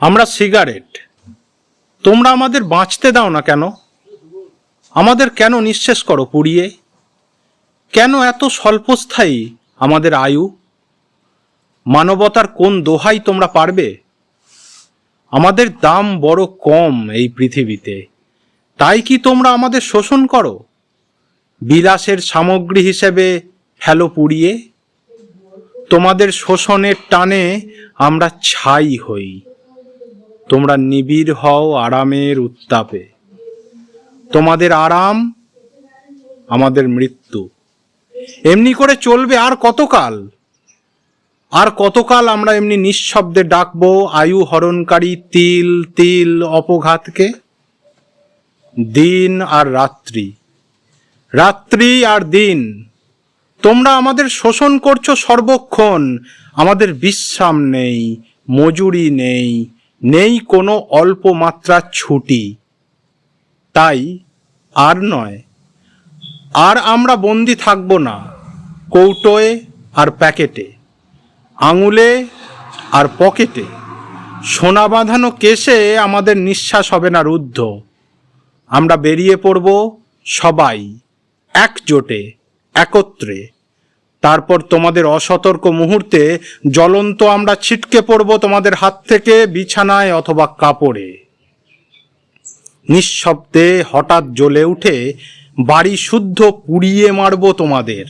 আমরা সিগারেট, তোমরা আমাদের বাঁচতে দাও না কেন? আমাদের কেন নিঃশেষ করো পুড়িয়ে? কেন এত স্বল্পস্থায়ী আমাদের আয়ু? মানবতার কোন দোহাই তোমরা পারবে? আমাদের দাম বড় কম এই পৃথিবীতে, তাই কি তোমরা আমাদের শোষণ করো? বিলাসের সামগ্রী হিসেবে ফেলো পুড়িয়ে। তোমাদের শোষণের টানে আমরা ছাই হই, তোমরা নিবিড় হও আরামের উত্তাপে। তোমাদের আরাম আমাদের মৃত্যু। এমনি করে চলবে আর কতকাল? আর কতকাল আমরা এমনি নিঃশব্দে ডাকবো আয়ু হরণকারী তিল তিল অপঘাতকে? দিন আর রাত্রি, রাত্রি আর দিন, তোমরা আমাদের শোষণ করছো সর্বক্ষণ। আমাদের বিশ্রাম নেই, মজুরি নেই, নেই কোনো অল্প মাত্রার ছুটি। তাই আর নয়, আর আমরা বন্দি থাকবো না কৌটোয় আর প্যাকেটে, আঙুলে আর পকেটে। সোনা বাঁধানো কেশে আমাদের নিঃশ্বাস হবে না রুদ্ধ। আমরা বেরিয়ে পড়ব সবাই একজোটে, একত্রে। তারপর তোমাদের অসতর্ক মুহূর্তে জ্বলন্ত আমরা ছিটকে পড়ব তোমাদের হাত থেকে বিছানায় অথবা কাপড়ে। নিঃশব্দে হঠাৎ জ্বলে উঠে বাড়ি শুদ্ধ পুড়িয়ে মারব তোমাদের,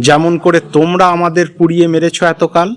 যেমন করে তোমরা আমাদের পুড়িয়ে মেরেছ এতকাল।